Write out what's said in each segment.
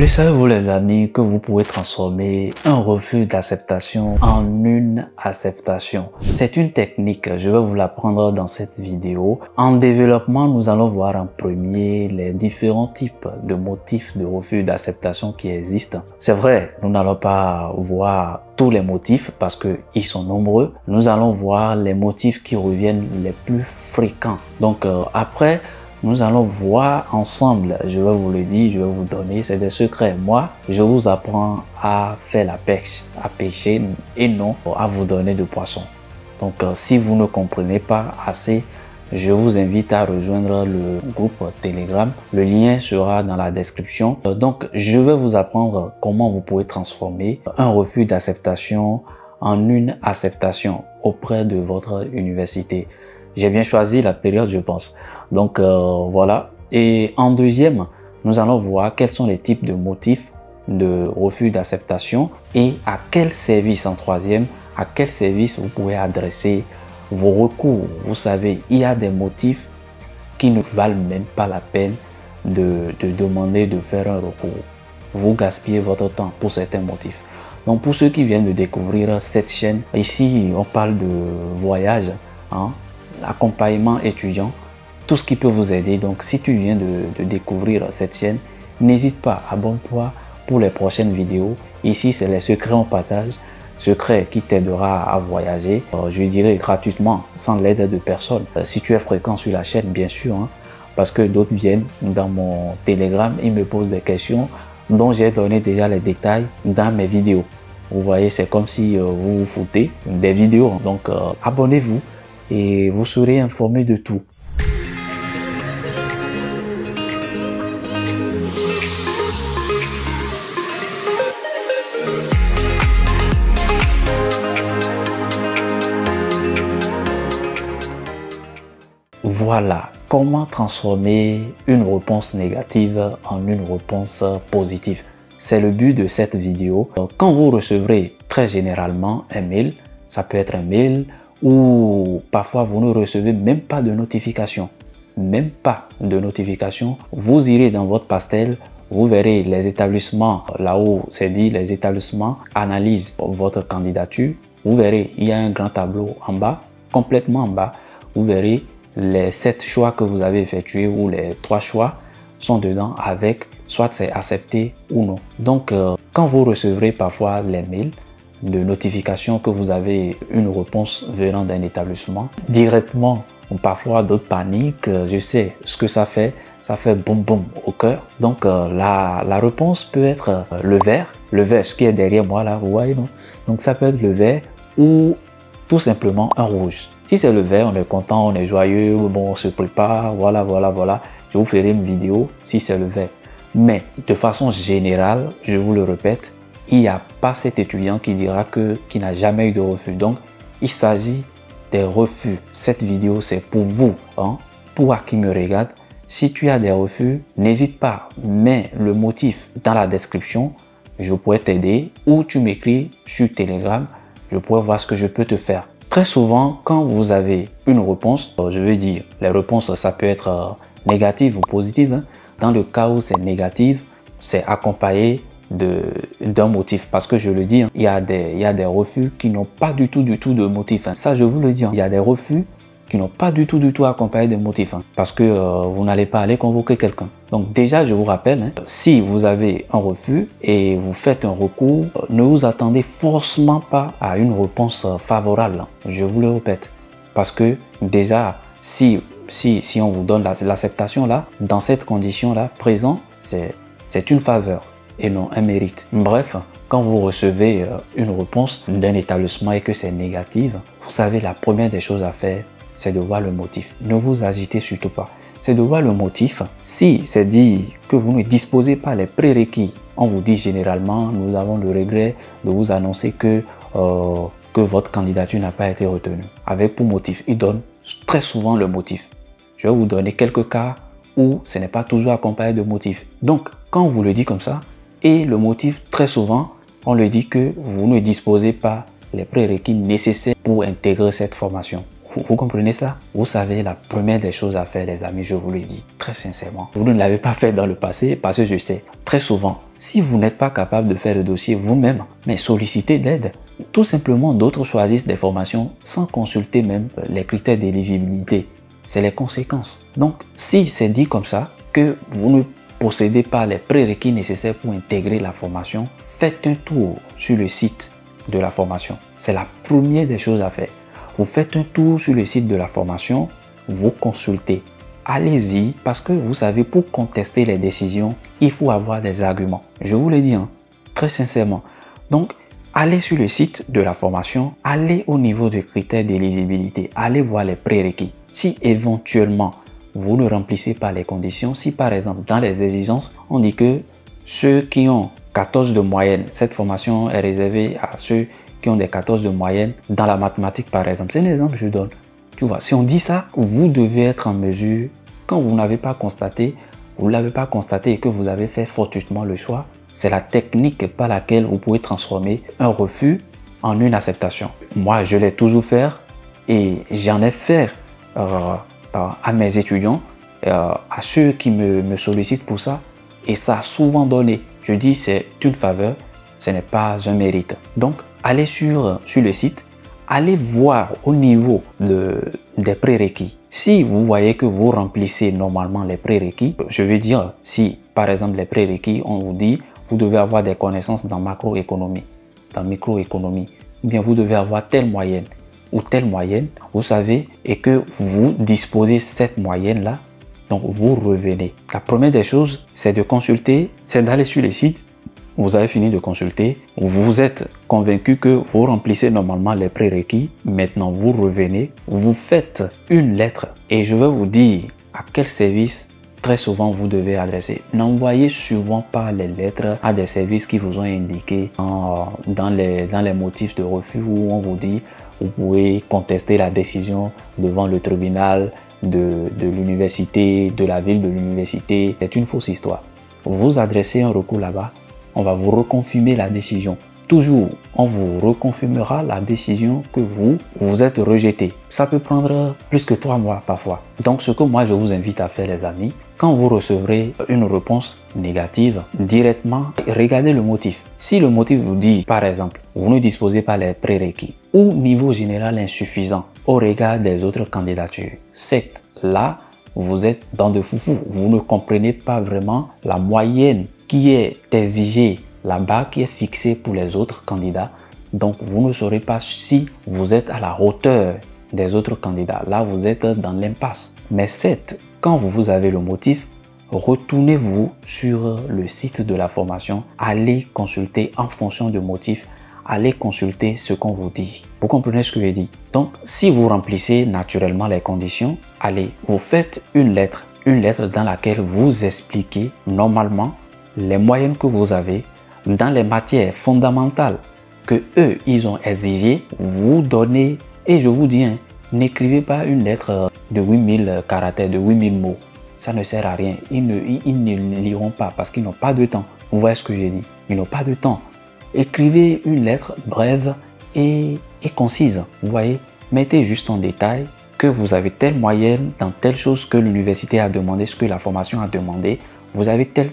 Le savez-vous les amis que vous pouvez transformer un refus d'acceptation en une acceptation? C'est une technique, je vais vous l'apprendre dans cette vidéo. En développement, nous allons voir en premier les différents types de motifs de refus d'acceptation qui existent. C'est vrai, nous n'allons pas voir tous les motifs parce qu'ils sont nombreux. Nous allons voir les motifs qui reviennent les plus fréquents. Donc après, nous allons voir ensemble, je vais vous le dire, je vais vous donner, c'est des secrets. Moi, je vous apprends à faire la pêche, à pêcher et non à vous donner de poissons. Donc, si vous ne comprenez pas assez, je vous invite à rejoindre le groupe Telegram. Le lien sera dans la description. Donc, je vais vous apprendre comment vous pouvez transformer un refus d'acceptation en une acceptation auprès de votre université. J'ai bien choisi la période, je pense. Donc, voilà. Et en deuxième, nous allons voir quels sont les types de motifs de refus d'acceptation et à quel service, en troisième, à quel service vous pouvez adresser vos recours. Vous savez, il y a des motifs qui ne valent même pas la peine de demander de faire un recours. Vous gaspillez votre temps pour certains motifs. Donc, pour ceux qui viennent de découvrir cette chaîne, ici, on parle de voyage, hein, accompagnement étudiant, tout ce qui peut vous aider. Donc si tu viens de découvrir cette chaîne, n'hésite pas, abonne-toi pour les prochaines vidéos. Ici c'est les secrets en partage, secrets qui t'aidera à voyager, je dirais gratuitement, sans l'aide de personne. Si tu es fréquent sur la chaîne, bien sûr, hein, parce que d'autres viennent dans mon Telegram, ils me posent des questions dont j'ai donné déjà les détails dans mes vidéos. Vous voyez, c'est comme si vous vous foutez des vidéos. Donc abonnez-vous et vous serez informé de tout. Voilà comment transformer une réponse négative en une réponse positive. C'est le but de cette vidéo. Quand vous recevrez très généralement un mail, ça peut être un mail ou parfois vous ne recevez même pas de notification. Même pas de notification. Vous irez dans votre pastel, vous verrez les établissements, là où c'est dit les établissements analysent votre candidature. Vous verrez, il y a un grand tableau en bas, complètement en bas. Vous verrez les 7 choix que vous avez effectués ou les 3 choix sont dedans avec soit c'est accepté ou non. Donc, quand vous recevrez parfois les mails de notification que vous avez une réponse venant d'un établissement, directement, ou parfois d'autres paniquent, je sais ce que ça fait boum boum au cœur. Donc, la réponse peut être le vert, ce qui est derrière moi là, vous voyez, non? Donc, ça peut être le vert ou tout simplement un rouge. Si c'est le vert, on est content, on est joyeux, bon, on se prépare, voilà. Je vous ferai une vidéo si c'est le vert. Mais de façon générale, je vous le répète, il n'y a pas cet étudiant qui dira qu'il n'a jamais eu de refus. Donc, il s'agit des refus. Cette vidéo, c'est pour vous, hein, toi qui me regarde. Si tu as des refus, n'hésite pas, mets le motif dans la description. Je pourrais t'aider ou tu m'écris sur Telegram. Je pourrais voir ce que je peux te faire. Très souvent, quand vous avez une réponse, je veux dire, les réponses, ça peut être négative ou positive. Hein. Dans le cas où c'est négatif, c'est accompagné d'un motif. Parce que je le dis, hein, il y a des refus qui n'ont pas du tout de motif. Hein. Ça, je vous le dis, hein, il y a des refus qui n'ont pas du tout accompagné de motifs. Hein, parce que vous n'allez pas aller convoquer quelqu'un. Donc déjà, je vous rappelle, hein, si vous avez un refus et vous faites un recours, ne vous attendez forcément pas à une réponse favorable. Hein, je vous le répète. Parce que déjà, si on vous donne l'acceptation là, dans cette condition là, présent, c'est une faveur et non un mérite. Bref, quand vous recevez une réponse d'un établissement et que c'est négatif, vous savez, la première des choses à faire, c'est de voir le motif. Ne vous agitez surtout pas. C'est de voir le motif. Si c'est dit que vous ne disposez pas les prérequis, on vous dit généralement, nous avons le regret de vous annoncer que votre candidature n'a pas été retenue. Avec pour motif, il donne très souvent le motif. Je vais vous donner quelques cas où ce n'est pas toujours accompagné de motif. Donc, quand on vous le dit comme ça, et le motif, très souvent, on le dit que vous ne disposez pas les prérequis nécessaires pour intégrer cette formation. Vous comprenez ça? Vous savez, la première des choses à faire, les amis, je vous le dis très sincèrement. Vous ne l'avez pas fait dans le passé parce que je sais, très souvent, Si vous n'êtes pas capable de faire le dossier vous-même, mais sollicitez d'aide. Tout simplement, d'autres choisissent des formations sans consulter même les critères d'éligibilité. C'est les conséquences. Donc, si c'est dit comme ça, que vous ne possédez pas les prérequis nécessaires pour intégrer la formation, faites un tour sur le site de la formation. C'est la première des choses à faire. Vous faites un tour sur le site de la formation, vous consultez. Allez-y parce que vous savez, pour contester les décisions, il faut avoir des arguments. Je vous le dis, très sincèrement. Donc, allez sur le site de la formation, allez au niveau des critères d'éligibilité, allez voir les prérequis. Si éventuellement, vous ne remplissez pas les conditions, si par exemple, dans les exigences, on dit que ceux qui ont 14 de moyenne, cette formation est réservée à ceux qui ont des 14 de moyenne dans la mathématique par exemple. C'est un exemple que je donne. Tu vois, si on dit ça, vous devez être en mesure, quand vous n'avez pas constaté, vous ne l'avez pas constaté et que vous avez fait fortuitement le choix, c'est la technique par laquelle vous pouvez transformer un refus en une acceptation. Moi, je l'ai toujours fait et j'en ai fait à mes étudiants, à ceux qui me sollicitent pour ça, et ça a souvent donné. Je dis c'est une faveur, ce n'est pas un mérite. Donc, allez sur le site, allez voir au niveau des prérequis. Si vous voyez que vous remplissez normalement les prérequis, je veux dire, si par exemple les prérequis, on vous dit, vous devez avoir des connaissances dans macroéconomie, dans microéconomie, ou bien vous devez avoir telle moyenne ou telle moyenne, vous savez, et que vous disposez cette moyenne-là, donc vous revenez. La première des choses, c'est de consulter, c'est d'aller sur les sites. Vous avez fini de consulter, vous êtes convaincu que vous remplissez normalement les prérequis. Maintenant, vous revenez, vous faites une lettre et je vais vous dire à quel service très souvent vous devez adresser. N'envoyez souvent pas les lettres à des services qui vous ont indiqué dans les motifs de refus où on vous dit vous pouvez contester la décision devant le tribunal de l'université, de la ville de l'université. C'est une fausse histoire. Vous adressez un recours là-bas, on va vous reconfirmer la décision. Toujours, on vous reconfirmera la décision que vous êtes rejeté. Ça peut prendre plus que 3 mois parfois. Donc, ce que moi, je vous invite à faire, les amis, quand vous recevrez une réponse négative, directement, regardez le motif. Si le motif vous dit, par exemple, vous ne disposez pas les prérequis ou niveau général insuffisant au regard des autres candidatures, c'est là, vous êtes dans de foufou. Vous ne comprenez pas vraiment la moyenne qui est exigée là-bas, qui est fixée pour les autres candidats. Donc, vous ne saurez pas si vous êtes à la hauteur des autres candidats. Là, vous êtes dans l'impasse. Mais quand vous avez le motif, retournez-vous sur le site de la formation. Allez consulter en fonction du motif. Allez consulter ce qu'on vous dit. Vous comprenez ce que je dis? Donc, si vous remplissez naturellement les conditions, allez, vous faites une lettre dans laquelle vous expliquez normalement les moyennes que vous avez dans les matières fondamentales que eux, ils ont exigées. Vous donnez, et je vous dis, n'écrivez pas une lettre de 8000 caractères, de 8000 mots. Ça ne sert à rien. Ils ne liront pas parce qu'ils n'ont pas de temps. Vous voyez ce que j'ai dit? Ils n'ont pas de temps. Écrivez une lettre brève et concise. Vous voyez, mettez juste en détail que vous avez telle moyenne dans telle chose que l'université a demandé, ce que la formation a demandé. Vous avez tel,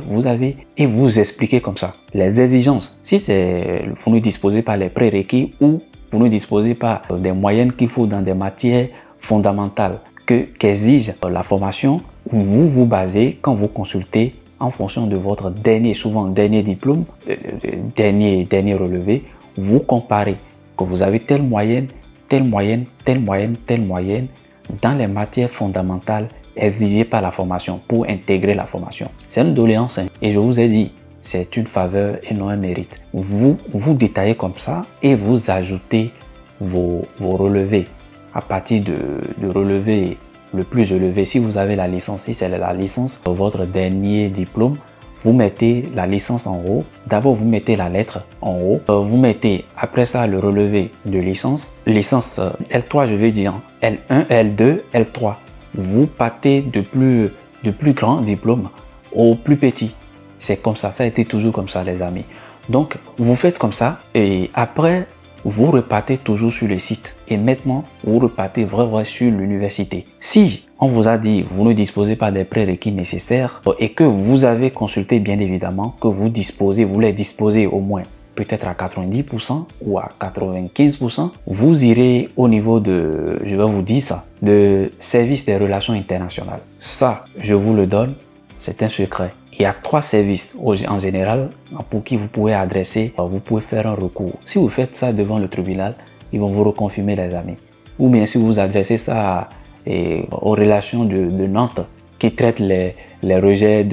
vous avez, et vous expliquez comme ça. Les exigences, si vous ne disposez pas les prérequis ou vous ne disposez pas des moyennes qu'il faut dans des matières fondamentales qu'exige la formation, vous vous basez quand vous consultez en fonction de votre dernier diplôme, dernier relevé, vous comparez que vous avez telle moyenne dans les matières fondamentales exigées par la formation pour intégrer la formation. C'est une doléance et je vous ai dit, c'est une faveur et non un mérite. Vous détaillez comme ça et vous ajoutez vos relevés à partir de relevés le plus élevé. Si vous avez la licence, si c'est la licence, votre dernier diplôme, vous mettez la licence en haut. D'abord, vous mettez la lettre en haut. Vous mettez après ça le relevé de licence. Licence L3, je vais dire L1, L2, L3. Vous partez de plus grand diplôme au plus petit. C'est comme ça. Ça a été toujours comme ça, les amis. Donc, vous faites comme ça et après, vous repartez toujours sur le site. Et maintenant, vous repartez vraiment sur l'université. Si on vous a dit vous ne disposez pas des prérequis nécessaires et que vous avez consulté bien évidemment que vous les disposez au moins peut-être à 90% ou à 95%, vous irez au niveau de, je vais vous dire ça, de service des relations internationales. Ça, je vous le donne, c'est un secret. Il y a 3 services en général pour qui vous pouvez adresser, vous pouvez faire un recours. Si vous faites ça devant le tribunal, ils vont vous reconfirmer les amis. Ou bien si vous adressez ça aux relations de Nantes qui traitent les rejets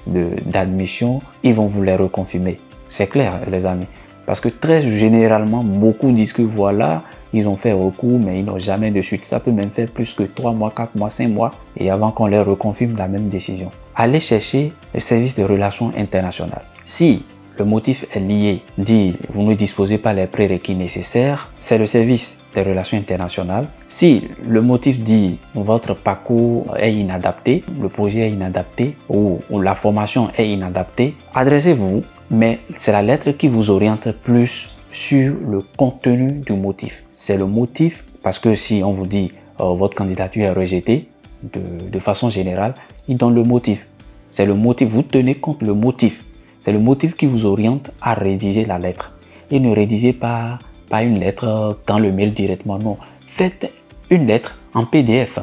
d'admission, ils vont vous les reconfirmer. C'est clair les amis. Parce que très généralement, beaucoup disent que voilà, ils ont fait recours mais ils n'ont jamais de suite. Ça peut même faire plus que 3 mois, 4 mois, 5 mois et avant qu'on leur reconfirme la même décision. Allez chercher le service de relations internationales. Si le motif est lié, dit vous ne disposez pas les prérequis nécessaires, c'est le service des relations internationales. Si le motif dit votre parcours est inadapté, le projet est inadapté ou la formation est inadaptée, adressez-vous, mais c'est la lettre qui vous oriente plus sur le contenu du motif. C'est le motif parce que si on vous dit votre candidature est rejetée, de façon générale, il donne le motif. C'est le motif, vous tenez compte le motif. C'est le motif qui vous oriente à rédiger la lettre. Et ne rédigez pas une lettre dans le mail directement, non. Faites une lettre en PDF.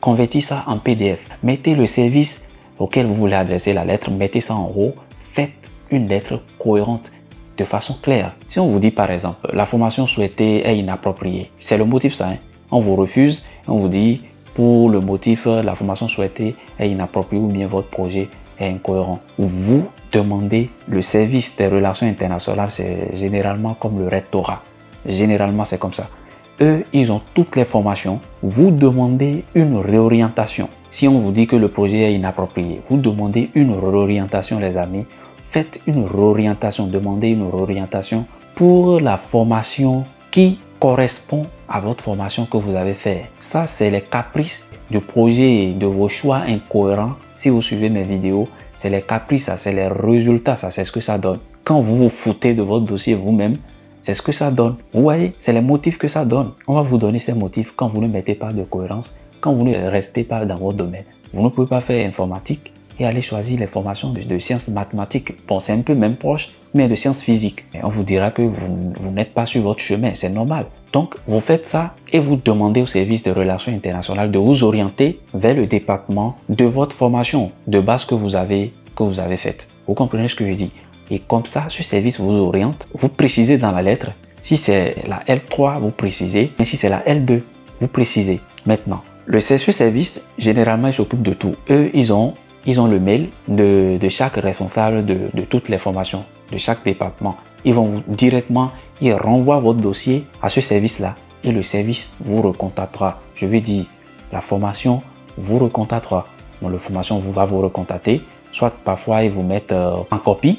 Convertissez ça en PDF. Mettez le service auquel vous voulez adresser la lettre, mettez ça en haut. Faites une lettre cohérente de façon claire. Si on vous dit par exemple, la formation souhaitée est inappropriée, c'est le motif ça. Hein? On vous refuse, on vous dit pour le motif, la formation souhaitée est inappropriée ou bien votre projet est incohérent. Vous demandez le service des relations internationales, c'est généralement comme le rectorat. Généralement, c'est comme ça. Eux, ils ont toutes les formations. Vous demandez une réorientation. Si on vous dit que le projet est inapproprié, vous demandez une réorientation, les amis. Faites une réorientation, demandez une réorientation pour la formation qui correspond à votre formation que vous avez fait. Ça, c'est les caprices du projet et de vos choix incohérents. Si vous suivez mes vidéos, c'est les caprices, ça, c'est les résultats, ça, c'est ce que ça donne. Quand vous vous foutez de votre dossier vous-même, c'est ce que ça donne. Vous voyez, c'est les motifs que ça donne. On va vous donner ces motifs quand vous ne mettez pas de cohérence, quand vous ne restez pas dans votre domaine. Vous ne pouvez pas faire informatique et aller choisir les formations de sciences mathématiques. Bon, c'est un peu même proche, mais de sciences physiques. Et on vous dira que vous n'êtes pas sur votre chemin, c'est normal. Donc, vous faites ça et vous demandez au service de relations internationales de vous orienter vers le département de votre formation de base que vous avez faite. Vous comprenez ce que je dis? Et comme ça, ce service vous oriente. Vous précisez dans la lettre. Si c'est la L3, vous précisez. Et si c'est la L2, vous précisez. Maintenant, ce service, généralement, il s'occupe de tout. Eux, ils ont le mail de chaque responsable de toutes les formations, de chaque département. Ils vont directement, ils renvoient votre dossier à ce service-là et le service vous recontactera. Je veux dire, la formation vous recontactera. Donc, la formation va vous recontacter. Soit parfois, ils vous mettent en copie.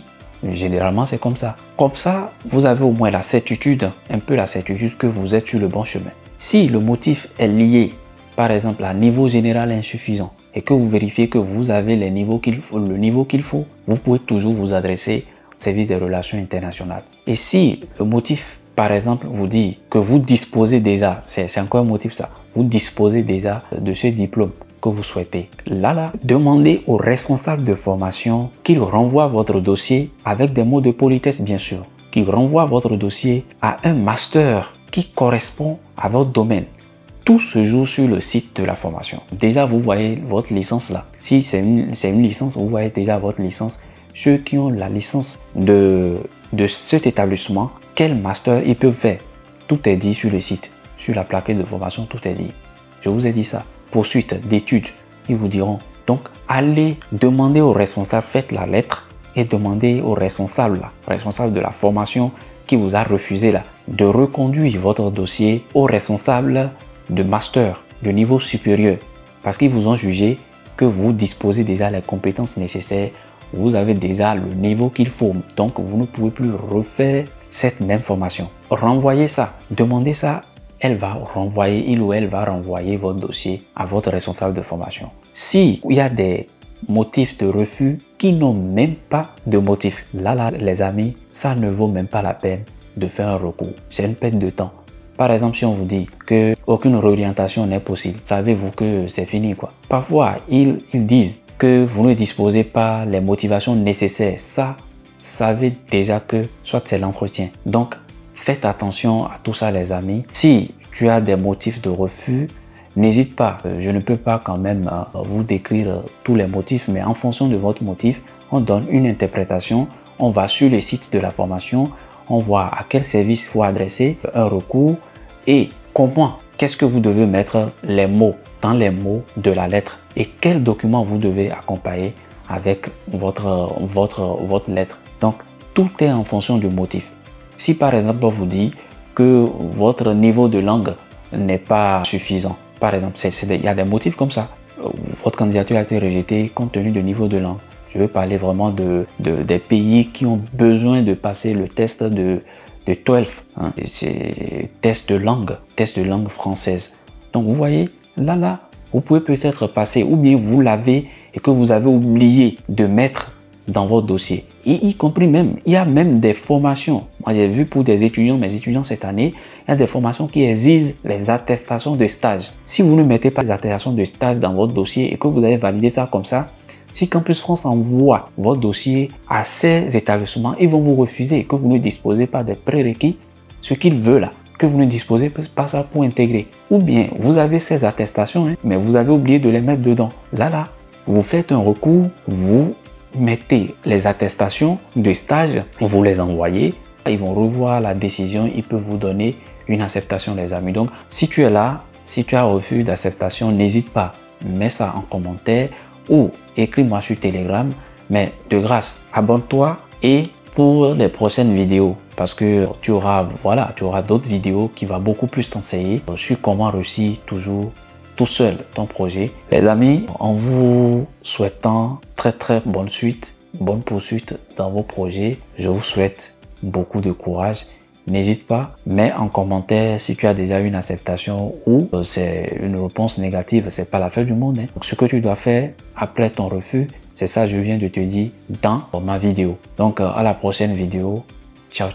Généralement, c'est comme ça. Comme ça, vous avez au moins la certitude, un peu la certitude que vous êtes sur le bon chemin. Si le motif est lié, par exemple, à niveau général insuffisant, et que vous vérifiez que vous avez le niveau qu'il faut, vous pouvez toujours vous adresser au service des relations internationales. Et si le motif, par exemple, vous dit que vous disposez déjà, c'est encore un motif ça, vous disposez déjà de ce diplôme que vous souhaitez. Là, demandez au responsable de formation qu'il renvoie votre dossier avec des mots de politesse, bien sûr, qu'il renvoie votre dossier à un master qui correspond à votre domaine. Tout se joue sur le site de la formation. Déjà, vous voyez votre licence là. Si c'est une licence, vous voyez déjà votre licence. Ceux qui ont la licence de cet établissement, quel master ils peuvent faire. Tout est dit sur le site, sur la plaquette de formation, tout est dit. Je vous ai dit ça. Poursuite d'études, ils vous diront. Donc, allez demander au responsable, faites la lettre et demandez au responsable de la formation qui vous a refusé là, de reconduire votre dossier au responsable de master, de niveau supérieur, parce qu'ils vous ont jugé que vous disposez déjà les compétences nécessaires, vous avez déjà le niveau qu'il faut, donc vous ne pouvez plus refaire cette même formation. Renvoyez ça, demandez ça, il ou elle va renvoyer votre dossier à votre responsable de formation. Si il y a des motifs de refus qui n'ont même pas de motif, là les amis, ça ne vaut même pas la peine de faire un recours. C'est une perte de temps. Par exemple, si on vous dit que aucune réorientation n'est possible, savez-vous que c'est fini quoi? Parfois, ils disent que vous ne disposez pas les motivations nécessaires. Ça, savez déjà que soit c'est l'entretien. Donc, faites attention à tout ça les amis. Si tu as des motifs de refus, n'hésite pas. Je ne peux pas quand même vous décrire tous les motifs, mais en fonction de votre motif, on donne une interprétation. On va sur le site de la formation, on voit à quel service il faut adresser un recours et comment, qu'est-ce que vous devez mettre les mots dans les mots de la lettre et quel document vous devez accompagner avec votre lettre. Donc, tout est en fonction du motif. Si par exemple, on vous dit que votre niveau de langue n'est pas suffisant, par exemple, il y a des motifs comme ça. Votre candidature a été rejetée compte tenu du niveau de langue. Je veux parler vraiment des pays qui ont besoin de passer le test de TOEFL, hein. C'est test de langue française. Donc vous voyez, là, vous pouvez peut-être passer ou bien vous l'avez et que vous avez oublié de mettre dans votre dossier. Et y compris même, il y a même des formations. Moi j'ai vu pour des étudiants, mes étudiants cette année, il y a des formations qui exigent les attestations de stage. Si vous ne mettez pas les attestations de stage dans votre dossier et que vous avez validé ça comme ça, si Campus France envoie votre dossier à ces établissements, ils vont vous refuser que vous ne disposez pas des prérequis, ce qu'ils veulent là, que vous ne disposez pas ça pour intégrer. Ou bien vous avez ces attestations, hein, mais vous avez oublié de les mettre dedans. Là, vous faites un recours, vous mettez les attestations de stage, vous les envoyez, ils vont revoir la décision, ils peuvent vous donner une acceptation les amis. Donc si tu es là, si tu as refus d'acceptation, n'hésite pas, mets ça en commentaire ou écris-moi sur Telegram, mais de grâce, abonne-toi et pour les prochaines vidéos, parce que tu auras d'autres vidéos qui vont beaucoup plus t'enseigner sur comment réussir toujours tout seul ton projet. Les amis, en vous souhaitant très bonne suite, bonne poursuite dans vos projets, je vous souhaite beaucoup de courage. N'hésite pas, mets en commentaire si tu as déjà une acceptation ou c'est une réponse négative, c'est pas la fin du monde. Hein. Donc, ce que tu dois faire après ton refus, c'est ça je viens de te dire dans ma vidéo. Donc à la prochaine vidéo, ciao.